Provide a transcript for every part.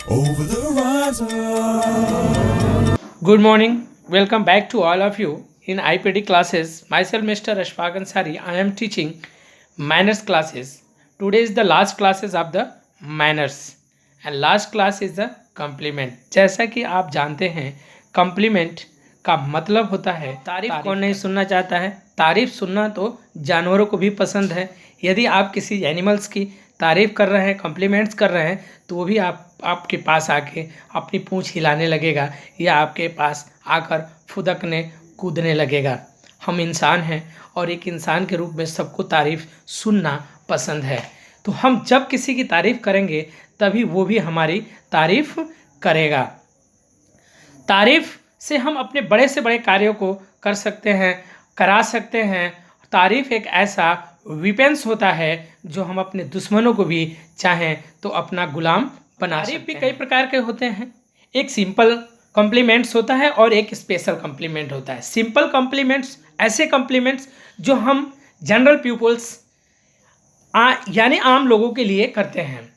over the horizon. Good morning. Welcome back to all of you in IPD classes. Myself, Mr. Ashfaq Ansari. I am teaching manners classes. Today is the last classes of the manners and last class is the compliment. जैसा कि आप जानते हैं compliment का मतलब होता है तारीफ कौन नहीं सुनना चाहता है। तारीफ सुनना तो जानवरों को भी पसंद है। यदि आप किसी एनिमल्स की तारीफ कर रहे हैं, कॉम्प्लीमेंट्स कर रहे हैं, तो वो भी आपके पास आके अपनी पूंछ हिलाने लगेगा या आपके पास आकर फुदकने कूदने लगेगा। हम इंसान हैं और एक इंसान के रूप में सबको तारीफ सुनना पसंद है। तो हम जब किसी की तारीफ करेंगे तभी वो भी हमारी तारीफ करेगा। तारीफ से हम अपने बड़े से बड़े कार्यों को कर सकते हैं, करा सकते हैं। तारीफ एक ऐसा वेपन्स होता है जो हम अपने दुश्मनों को भी चाहें तो अपना गुलाम बना सकते हैं। तारीफ भी कई प्रकार के होते हैं। एक सिंपल कॉम्प्लीमेंट्स होता है और एक स्पेशल कॉम्प्लीमेंट होता है। सिंपल कॉम्प्लीमेंट्स ऐसे कॉम्प्लीमेंट्स जो हम जनरल पीपल्स यानी आम लोगों के लिए करते हैं।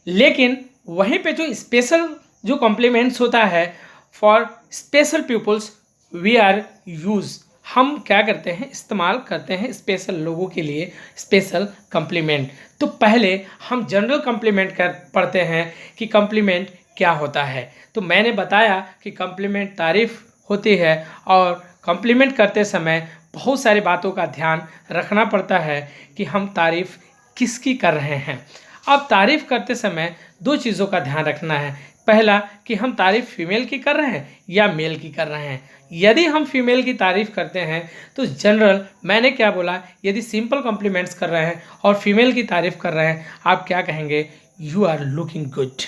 लेकिन वहीं पे जो स्पेशल जो कॉम्प्लीमेंट्स होता है for special peoples we are use, हम क्या करते हैं, इस्तेमाल करते हैं स्पेशल लोगों के लिए स्पेशल कॉम्प्लीमेंट। तो पहले हम जनरल कॉम्प्लीमेंट पढ़ते हैं कि कॉम्प्लीमेंट क्या होता है। तो मैंने बताया कि कॉम्प्लीमेंट तारीफ होती है और कॉम्प्लीमेंट करते समय बहुत सारी बातों का ध्यान रखना पड़ता है कि हम तारीफ किसकी कर रहे हैं। अब तारीफ करते समय दो चीज़ों का ध्यान रखना है। पहला कि हम तारीफ फीमेल की कर रहे हैं या मेल की कर रहे हैं। यदि हम फीमेल की तारीफ करते हैं तो जनरल, मैंने क्या बोला, यदि सिंपल कॉम्प्लीमेंट्स कर रहे हैं और फीमेल की तारीफ कर रहे हैं, आप क्या कहेंगे, यू आर लुकिंग गुड।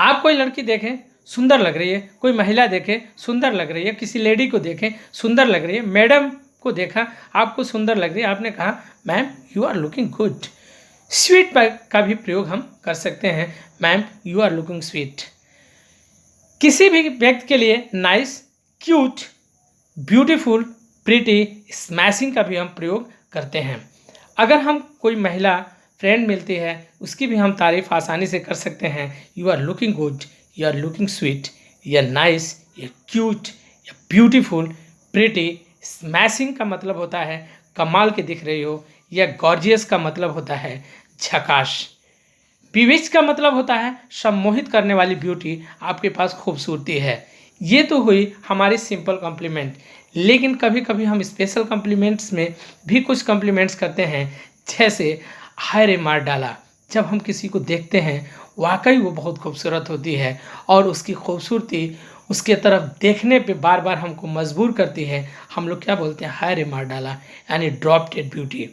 आप कोई लड़की देखें सुंदर लग रही है, कोई महिला देखें सुंदर लग रही है, किसी लेडी को देखें सुंदर लग रही है, मैडम को देखा आपको सुंदर लग रही है, आपने कहा ma'am you are looking good. Sweet का भी प्रयोग हम कर सकते हैं, ma'am you are looking sweet. किसी भी व्यक्ति के लिए nice, cute, beautiful, pretty, smashing का भी हम प्रयोग करते हैं। अगर हम कोई महिला फ्रेंड मिलती है उसकी भी हम तारीफ आसानी से कर सकते हैं, you are looking good, you are looking sweet, you are nice, you are cute, you are beautiful, pretty. Smashing का मतलब होता है कमाल के दिख रही हो, या गॉर्जियस का मतलब होता है झकाश। बीविच का मतलब होता है सम्मोहित करने वाली ब्यूटी, आपके पास खूबसूरती है। ये तो हुई हमारी सिंपल कॉम्प्लीमेंट। लेकिन कभी कभी हम स्पेशल कॉम्प्लीमेंट्स में भी कुछ कॉम्प्लीमेंट्स करते हैं, जैसे हाय रे मार डाला। जब हम किसी को देखते हैं वाकई वो बहुत खूबसूरत होती है और उसकी खूबसूरती उसके तरफ देखने पे बार बार हमको मजबूर करती है। हम लोग क्या बोलते हैं, हाय रे मार डाला, यानी ड्रॉप डेड ब्यूटी।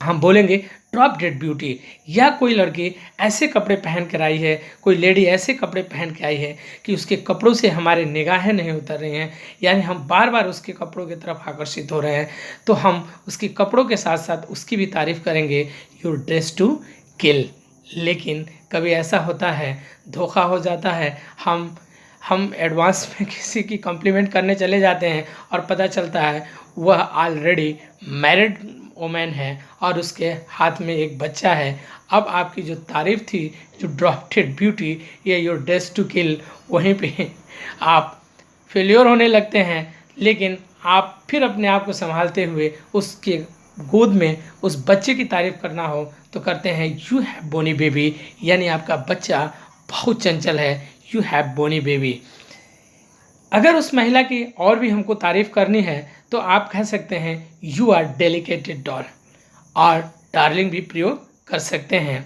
हम बोलेंगे ड्रॉप डेड ब्यूटी। या कोई लड़की ऐसे कपड़े पहन कर आई है, कोई लेडी ऐसे कपड़े पहन के आई है कि उसके कपड़ों से हमारे निगाहें नहीं उतर रही हैं, यानी हम बार बार उसके कपड़ों की तरफ आकर्षित हो रहे हैं, तो हम उसके कपड़ों के साथ साथ उसकी भी तारीफ करेंगे, यूर ड्रेस टू किल। लेकिन कभी ऐसा होता है, धोखा हो जाता है, हम एडवांस में किसी की कॉम्प्लीमेंट करने चले जाते हैं और पता चलता है वह ऑलरेडी मैरिड वोमेन है और उसके हाथ में एक बच्चा है। अब आपकी जो तारीफ थी, जो ड्रॉप डेड ब्यूटी, ये योर ड्रेस टू किल, वहीं पे आप फेल्योर होने लगते हैं। लेकिन आप फिर अपने आप को संभालते हुए उसके गोद में उस बच्चे की तारीफ करना हो तो करते हैं यू हैव बोनी बेबी, यानी आपका बच्चा बहुत चंचल है, यू हैव बोनी बेबी। अगर उस महिला की और भी हमको तारीफ करनी है तो आप कह सकते हैं यू आर डेलिकेटेड डॉल, और डार्लिंग भी प्रयोग कर सकते हैं।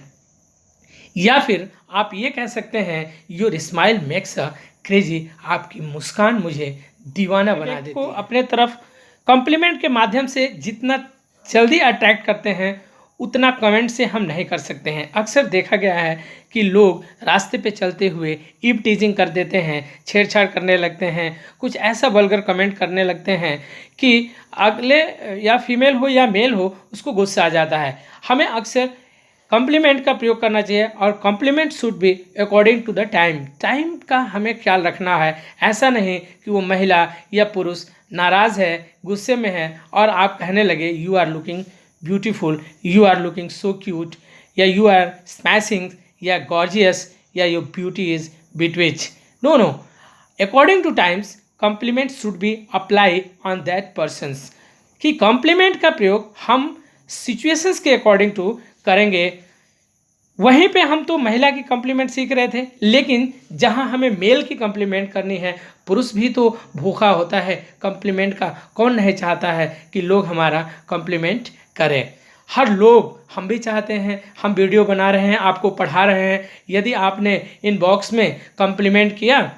या फिर आप ये कह सकते हैं your smile makes a crazy, आपकी मुस्कान मुझे दीवाना बना देती है। अपने तरफ कॉम्प्लीमेंट के माध्यम से जितना जल्दी अट्रैक्ट करते हैं उतना कमेंट से हम नहीं कर सकते हैं। अक्सर देखा गया है कि लोग रास्ते पे चलते हुए ईव टीजिंग कर देते हैं, छेड़छाड़ करने लगते हैं, कुछ ऐसा वल्गर कमेंट करने लगते हैं कि अगले या फीमेल हो या मेल हो उसको गुस्सा आ जाता है। हमें अक्सर कॉम्प्लीमेंट का प्रयोग करना चाहिए और compliment should be according to the time. Time का हमें ख्याल रखना है। ऐसा नहीं कि वो महिला या पुरुष नाराज़ है, गुस्से में है और आप कहने लगे you are looking beautiful, you are looking so cute, या यू आर स्मैशिंग, या गॉर्जियस, या योर ब्यूटी इज बिटविच। No no, according to times compliment should be apply on that persons, कि कॉम्प्लीमेंट का प्रयोग हम सिचुएशंस के अकॉर्डिंग टू करेंगे। वहीं पे हम तो महिला की कॉम्प्लीमेंट सीख रहे थे, लेकिन जहां हमें मेल की कॉम्प्लीमेंट करनी है, पुरुष भी तो भूखा होता है कॉम्प्लीमेंट का। कौन नहीं चाहता है कि लोग हमारा कॉम्प्लीमेंट करें? हर लोग, हम भी चाहते हैं। हम वीडियो बना रहे हैं, आपको पढ़ा रहे हैं, यदि आपने इनबॉक्स में कॉम्प्लीमेंट किया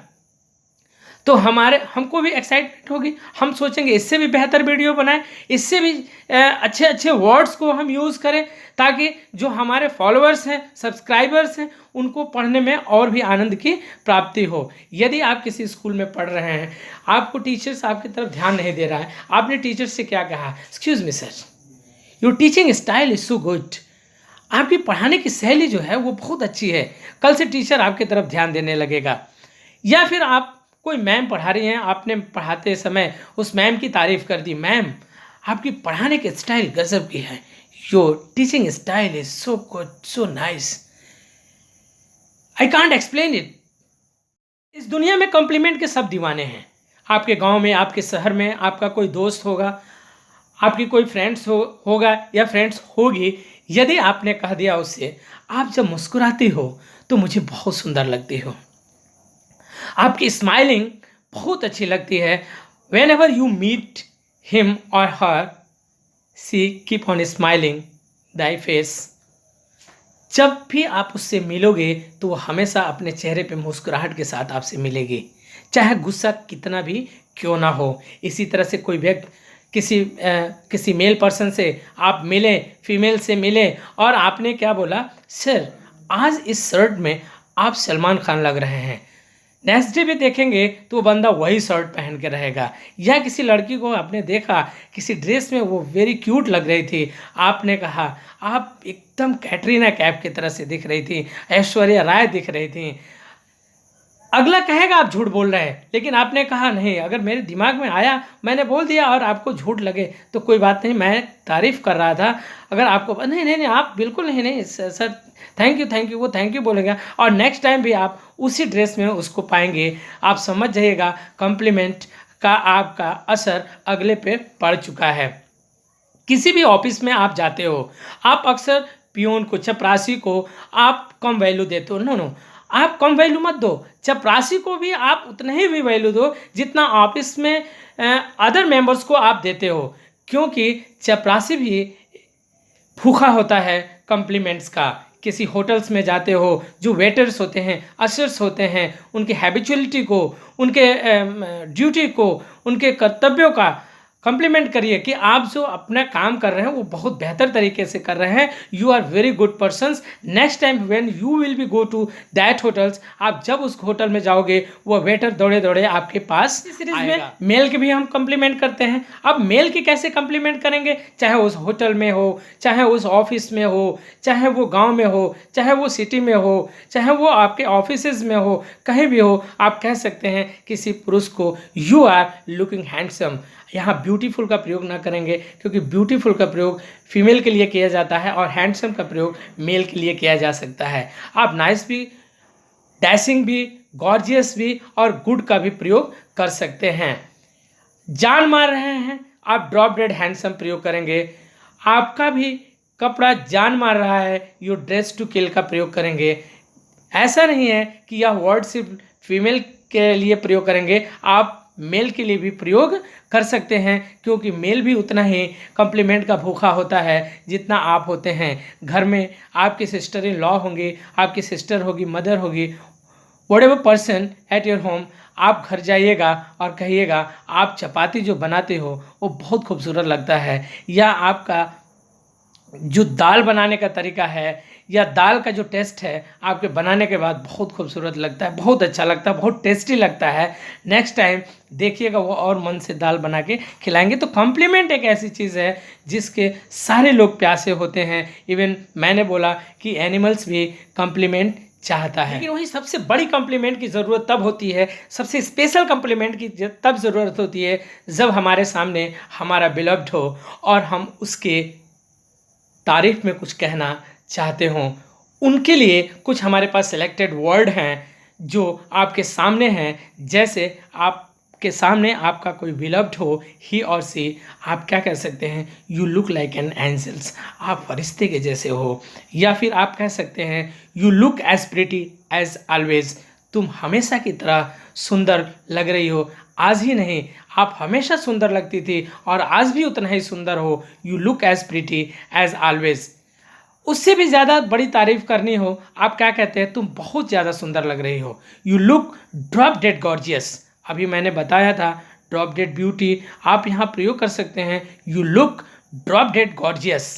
तो हमको भी एक्साइटमेंट होगी। हम सोचेंगे इससे भी बेहतर वीडियो बनाएं, इससे भी अच्छे अच्छे वर्ड्स को हम यूज़ करें, ताकि जो हमारे फॉलोअर्स हैं, सब्सक्राइबर्स हैं, उनको पढ़ने में और भी आनंद की प्राप्ति हो। यदि आप किसी स्कूल में पढ़ रहे हैं, आपको टीचर्स आपकी तरफ ध्यान नहीं दे रहा है, आपने टीचर से क्या कहा, excuse me sir, your teaching style is so good, आपकी पढ़ाने की शैली जो है वो बहुत अच्छी है, कल से टीचर आपकी तरफ ध्यान देने लगेगा। या फिर आप कोई मैम पढ़ा रही हैं, आपने पढ़ाते समय उस मैम की तारीफ़ कर दी, मैम आपकी पढ़ाने की स्टाइल गजब की है, your teaching style is so good, so nice, I can't explain it. इस दुनिया में कॉम्प्लीमेंट के सब दीवाने हैं। आपके गांव में, आपके शहर में आपका कोई दोस्त होगा, आपकी कोई फ्रेंड्स होगा या फ्रेंड्स होगी, यदि आपने कह दिया उससे, आप जब मुस्कुराती हो तो मुझे बहुत सुंदर लगती हो, आपकी स्माइलिंग बहुत अच्छी लगती है, whenever you meet him or her see keep on smiling thy face. जब भी आप उससे मिलोगे तो वो हमेशा अपने चेहरे पे मुस्कुराहट के साथ आपसे मिलेगी, चाहे गुस्सा कितना भी क्यों ना हो। इसी तरह से कोई व्यक्ति किसी मेल पर्सन से आप मिले, फीमेल से मिले, और आपने क्या बोला, सर आज इस शर्ट में आप सलमान खान लग रहे हैं, नेक्स्ट डे भी देखेंगे तो वो बंदा वही शर्ट पहन के रहेगा। या किसी लड़की को आपने देखा किसी ड्रेस में, वो वेरी क्यूट लग रही थी, आपने कहा आप एकदम कैटरीना कैफ की तरह से दिख रही थी, ऐश्वर्या राय दिख रही थी। अगला कहेगा आप झूठ बोल रहे हैं, लेकिन आपने कहा नहीं, अगर मेरे दिमाग में आया मैंने बोल दिया और आपको झूठ लगे तो कोई बात नहीं, मैं तारीफ़ कर रहा था। अगर आपको नहीं नहीं नहीं आप बिल्कुल नहीं सर थैंक यू, वो थैंक यू बोलेगा, और नेक्स्ट टाइम भी आप उसी ड्रेस में उसको पाएंगे। आप समझ जाइएगा कॉम्प्लीमेंट का आपका असर अगले पे पड़ चुका है। किसी भी ऑफिस में आप जाते हो, आप अक्सर पियोन को, चपरासी को आप कम वैल्यू देते हो। नो, आप कम वैल्यू मत दो, चपरासी को भी आप उतना ही भी वैल्यू दो जितना ऑफिस में अदर मेंबर्स को आप देते हो, क्योंकि चपरासी भी भूखा होता है कॉम्प्लीमेंट्स का। किसी होटल्स में जाते हो, जो वेटर्स होते हैं, अशर्स होते हैं, उनकी हैबिचुअलिटी को, उनके ड्यूटी को, उनके कर्तव्यों का कॉम्प्लीमेंट करिए कि आप जो अपना काम कर रहे हैं वो बहुत बेहतर तरीके से कर रहे हैं, you are very good persons. Next time when you will be go to that hotels, आप जब उस होटल में जाओगे वो वेटर दौड़े दौड़े आपके पास। इस सीरीज में मेल के भी हम कॉम्प्लीमेंट करते हैं। अब मेल की कैसे कॉम्प्लीमेंट करेंगे, चाहे उस होटल में हो, चाहे उस ऑफिस में हो, चाहे वो गाँव में हो, चाहे वो सिटी में हो, चाहे वो आपके ऑफिस में हो, कहीं भी हो, आप कह सकते हैं किसी पुरुष को यू आर लुकिंग हैंडसम। यहाँ ब्यूटीफुल का प्रयोग ना करेंगे, क्योंकि ब्यूटीफुल का प्रयोग फीमेल के लिए किया जाता है और हैंडसम का प्रयोग मेल के लिए किया जा सकता है। आप नाइस भी, डैशिंग भी, गॉर्जियस भी और गुड का भी प्रयोग कर सकते हैं। जान मार रहे हैं, आप ड्रॉप डेड हैंडसम प्रयोग करेंगे। आपका भी कपड़ा जान मार रहा है, यू ड्रेस टू किल का प्रयोग करेंगे। ऐसा नहीं है कि यह वर्ड सिर्फ फीमेल के लिए प्रयोग करेंगे, आप मेल के लिए भी प्रयोग कर सकते हैं, क्योंकि मेल भी उतना ही कॉम्प्लीमेंट का भूखा होता है जितना आप होते हैं। घर में आपकी सिस्टर इन लॉ होंगी, आपकी सिस्टर होगी, मदर होगी, whatever person at your home, आप घर जाइएगा और कहिएगा आप चपाती जो बनाते हो वो बहुत खूबसूरत लगता है, या आपका जो दाल बनाने का तरीका है या दाल का जो टेस्ट है आपके बनाने के बाद बहुत खूबसूरत लगता है, बहुत अच्छा लगता है, बहुत टेस्टी लगता है। नेक्स्ट टाइम देखिएगा वो और मन से दाल बना के खिलाएंगे। तो कॉम्प्लीमेंट एक ऐसी चीज़ है जिसके सारे लोग प्यासे होते हैं। इवन मैंने बोला कि एनिमल्स भी कॉम्प्लीमेंट चाहता है, लेकिन वही सबसे बड़ी कॉम्प्लीमेंट की ज़रूरत तब होती है, सबसे स्पेशल कॉम्प्लीमेंट की तब ज़रूरत होती है जब हमारे सामने हमारा बिलव्ड हो और हम उसके तारीफ में कुछ कहना चाहते हों। उनके लिए कुछ हमारे पास सिलेक्टेड वर्ड हैं जो आपके सामने हैं। जैसे आपके सामने आपका कोई बिलव्ड हो, ही और सी, आप क्या कह सकते हैं, you look like an angels, आप फरिश्ते के जैसे हो। या फिर आप कह सकते हैं you look as pretty as always, तुम हमेशा की तरह सुंदर लग रही हो। आज ही नहीं, आप हमेशा सुंदर लगती थी और आज भी उतना ही सुंदर हो। You look as pretty as always. उससे भी ज़्यादा बड़ी तारीफ करनी हो, आप क्या कहते हैं, तुम बहुत ज़्यादा सुंदर लग रही हो। You look drop dead gorgeous, अभी मैंने बताया था ड्रॉप डेड ब्यूटी, आप यहाँ प्रयोग कर सकते हैं you look drop dead gorgeous.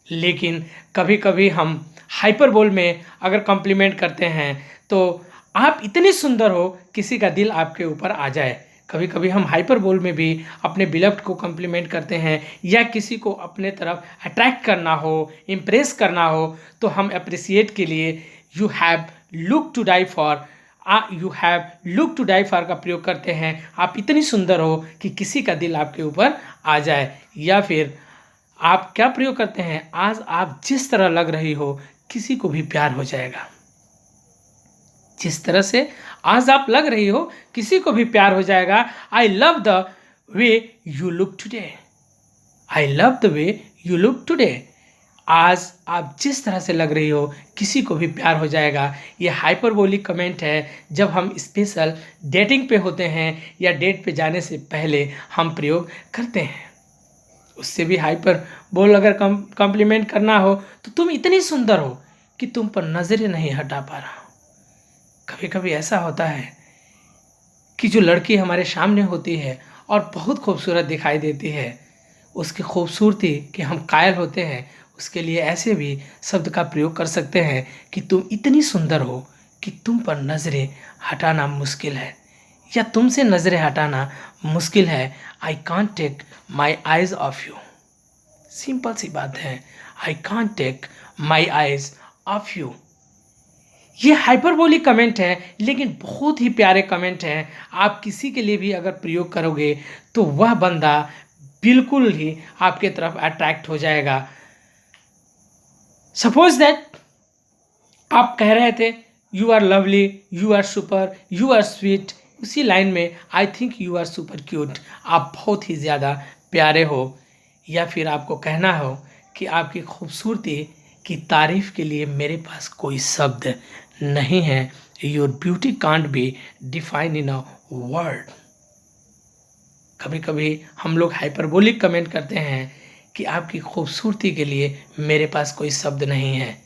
लेकिन कभी कभी हम हाइपरबोल में अगर कॉम्प्लीमेंट करते हैं तो आप इतनी सुंदर हो किसी का दिल आपके ऊपर आ जाए। कभी कभी हम हाइपरबोल में भी अपने बिलव्ड को कॉम्प्लीमेंट करते हैं, या किसी को अपने तरफ अट्रैक्ट करना हो, इम्प्रेस करना हो, तो हम अप्रिसिएट के लिए you have look to die for, you have look to die for का प्रयोग करते हैं। आप इतनी सुंदर हो कि किसी का दिल आपके ऊपर आ जाए। या फिर आप क्या प्रयोग करते हैं, आज आप जिस तरह लग रही हो किसी को भी प्यार हो जाएगा। जिस तरह से आज आप लग रही हो किसी को भी प्यार हो जाएगा। I love the way you look today, I love the way you look today, आज आप जिस तरह से लग रही हो किसी को भी प्यार हो जाएगा। ये हाइपरबोलिक कमेंट है जब हम स्पेशल डेटिंग पे होते हैं या डेट पे जाने से पहले हम प्रयोग करते हैं। उससे भी हाइपरबोल अगर कॉम्प्लीमेंट करना हो तो तुम इतनी सुंदर हो कि तुम पर नजरें नहीं हटा पा रहा हूँ। कभी कभी ऐसा होता है कि जो लड़की हमारे सामने होती है और बहुत खूबसूरत दिखाई देती है, उसकी खूबसूरती के हम कायल होते हैं। उसके लिए ऐसे भी शब्द का प्रयोग कर सकते हैं कि तुम इतनी सुंदर हो कि तुम पर नज़रें हटाना मुश्किल है, या तुमसे नज़रें हटाना मुश्किल है। I can't take my eyes off you, simple सी बात है, I can't take my eyes off you. ये हाइपरबोलिक कमेंट है लेकिन बहुत ही प्यारे कमेंट हैं। आप किसी के लिए भी अगर प्रयोग करोगे तो वह बंदा बिल्कुल ही आपके तरफ अट्रैक्ट हो जाएगा। सपोज दैट आप कह रहे थे you are lovely, you are super, you are sweet, उसी लाइन में I think you are super cute, आप बहुत ही ज़्यादा प्यारे हो। या फिर आपको कहना हो कि आपकी खूबसूरती की तारीफ़ के लिए मेरे पास कोई शब्द नहीं है। Your beauty can't be define in a word. कभी कभी हम लोग हाइपरबोलिक कमेंट करते हैं कि आपकी खूबसूरती के लिए मेरे पास कोई शब्द नहीं है।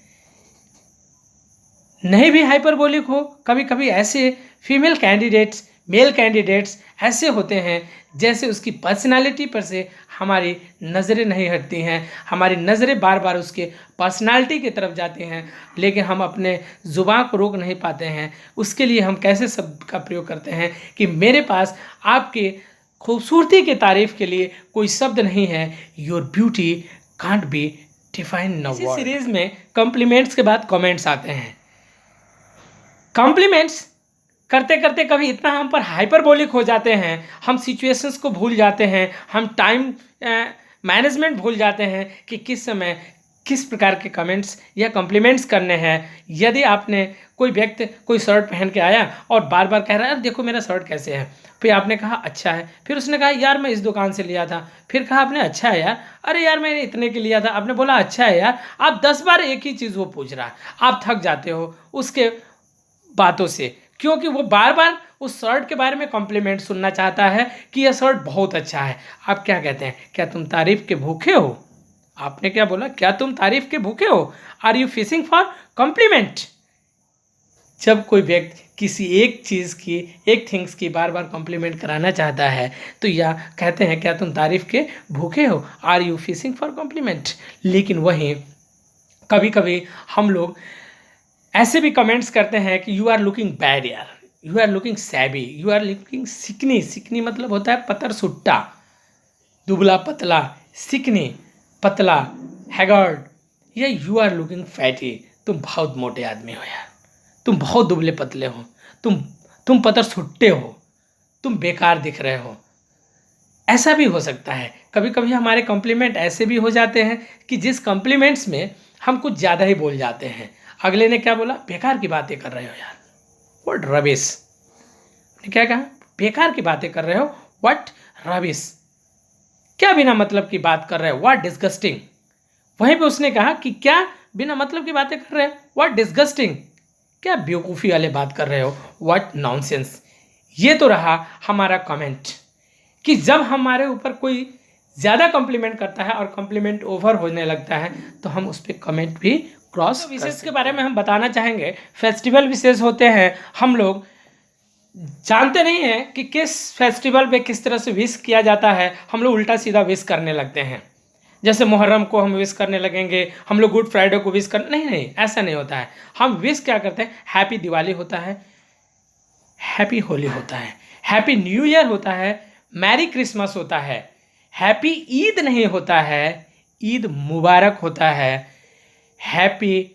नहीं भी हाइपरबोलिक हो, कभी कभी ऐसे फीमेल कैंडिडेट्स, मेल कैंडिडेट्स ऐसे होते हैं जैसे उसकी पर्सनालिटी पर से हमारी नज़रें नहीं हटती हैं, हमारी नज़रें बार बार उसके पर्सनालिटी की तरफ जाती हैं, लेकिन हम अपने ज़ुबान को रोक नहीं पाते हैं। उसके लिए हम कैसे शब्द का प्रयोग करते हैं कि मेरे पास आपके खूबसूरती की तारीफ़ के लिए कोई शब्द नहीं है। Your beauty can't be define in a word. इसी सीरीज़ में कॉम्प्लीमेंट्स के बाद कमेंट्स आते हैं। कॉम्प्लीमेंट्स करते करते कभी इतना हम पर हाइपरबोलिक हो जाते हैं, हम सिचुएशंस को भूल जाते हैं, हम टाइम मैनेजमेंट भूल जाते हैं कि किस समय किस प्रकार के कमेंट्स या कॉम्प्लीमेंट्स करने हैं। यदि आपने कोई व्यक्ति कोई शर्ट पहन के आया और बार बार कह रहा है देखो मेरा शर्ट कैसे है, फिर आपने कहा अच्छा है, फिर उसने कहा यार मैं इस दुकान से लिया था, फिर कहा आपने अच्छा है यार, अरे यार मैंने इतने के लिया था, आपने बोला अच्छा है यार, आप 10 बार एक ही चीज़ वो पूछ रहा है, आप थक जाते हो उसके बातों से, क्योंकि वो बार बार उस शर्ट के बारे में कॉम्प्लीमेंट सुनना चाहता है कि यह शर्ट बहुत अच्छा है। आप क्या कहते हैं, क्या तुम तारीफ़ के भूखे हो? आपने क्या बोला, क्या तुम तारीफ़ के भूखे हो? Are you fishing for compliment? जब कोई व्यक्ति किसी एक चीज़ की, एक थिंग्स की बार बार कॉम्प्लीमेंट कराना चाहता है तो या कहते हैं क्या तुम तारीफ़ के भूखे हो? Are you fishing for compliment? लेकिन वहीं कभी कभी हम लोग ऐसे भी कमेंट्स करते हैं कि यू आर लुकिंग बैड यार, you are looking shabby, you are looking skinny. Skinny मतलब होता है पतर सुट्टा, दुबला पतला, सिकनी पतला, हैगर्ड, या यू आर लुकिंग फैटी, तुम बहुत मोटे आदमी हो यार, तुम बहुत दुबले पतले हो, तुम पतर सुट्टे हो, तुम बेकार दिख रहे हो। ऐसा भी हो सकता है। कभी कभी हमारे कॉम्प्लीमेंट ऐसे भी हो जाते हैं कि जिस कॉम्प्लीमेंट्स में हम कुछ ज़्यादा ही बोल जाते हैं। अगले ने क्या बोला, बेकार की बातें कर रहे हो यार, व्हाट रबिश। क्या कहा, बेकार की बातें कर रहे हो, व्हाट रबिश, क्या बिना मतलब की बात कर रहे हो, व्हाट डिस्गस्टिंग। वहीं पे उसने कहा कि क्या बिना मतलब की बातें कर रहे हो, व्हाट डिस्गस्टिंग, क्या बेवकूफ़ी वाले बात कर रहे हो, व्हाट नॉनसेंस। ये तो रहा हमारा कमेंट कि जब हमारे ऊपर कोई ज़्यादा कॉम्प्लीमेंट करता है और कॉम्प्लीमेंट ओवर होने लगता है तो हम उस पर कमेंट भी क्रॉस। विशेष के बारे में हम बताना चाहेंगे, फेस्टिवल विशेष होते हैं, हम लोग जानते नहीं हैं कि किस फेस्टिवल पे किस तरह से विश किया जाता है, हम लोग उल्टा सीधा विश करने लगते हैं। जैसे मुहर्रम को हम विश करने लगेंगे, हम लोग गुड फ्राइडे को विश कर, नहीं नहीं, ऐसा नहीं होता है। हम विश क्या करते हैं, हैप्पी दिवाली होता है, हैप्पी होली होता है, हैप्पी न्यू ईयर होता है, मैरी क्रिसमस होता है, हैप्पी ईद नहीं होता है, ईद मुबारक होता है, हैप्पी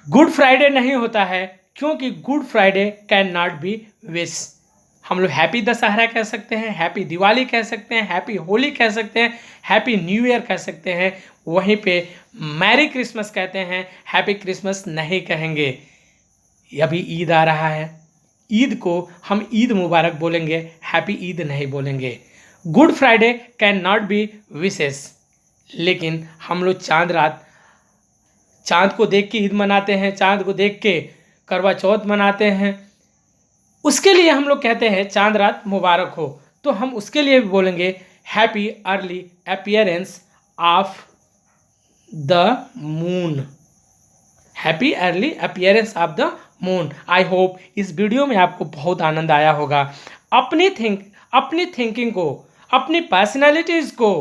गुड फ्राइडे नहीं होता है, क्योंकि good Friday can not be wish. हम लोग हैप्पी दशहरा कह सकते हैं, हैप्पी दिवाली कह सकते हैं, हैप्पी होली कह सकते हैं, हैप्पी न्यू ईयर कह सकते हैं, वहीं पे मैरी क्रिसमस कहते हैं, हैप्पी क्रिसमस नहीं कहेंगे। अभी ईद आ रहा है, ईद को हम ईद मुबारक बोलेंगे, हैप्पी ईद नहीं बोलेंगे। Good Friday can not be wishes, लेकिन हम लोग चांद को देख के ईद मनाते हैं, चांद को देख के करवा चौथ मनाते हैं, उसके लिए हम लोग कहते हैं चांद रात मुबारक हो, तो हम उसके लिए भी बोलेंगे happy early appearance of the moon, happy early appearance of the moon. I hope इस वीडियो में आपको बहुत आनंद आया होगा। अपनी थिंकिंग को, अपनी पर्सनालिटीज़ को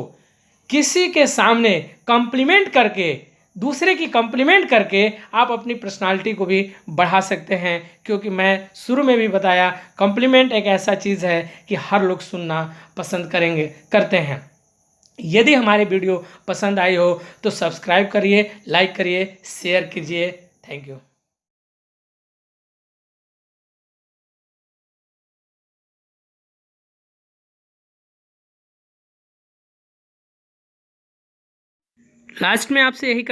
किसी के सामने कॉम्प्लीमेंट करके, दूसरे की कॉम्प्लीमेंट करके आप अपनी पर्सनालिटी को भी बढ़ा सकते हैं, क्योंकि मैं शुरू में भी बताया कॉम्प्लीमेंट एक ऐसा चीज़ है कि हर लोग सुनना पसंद करते हैं। यदि हमारी वीडियो पसंद आई हो तो सब्सक्राइब करिए, लाइक करिए, शेयर कीजिए। Thank you. लास्ट में आपसे यही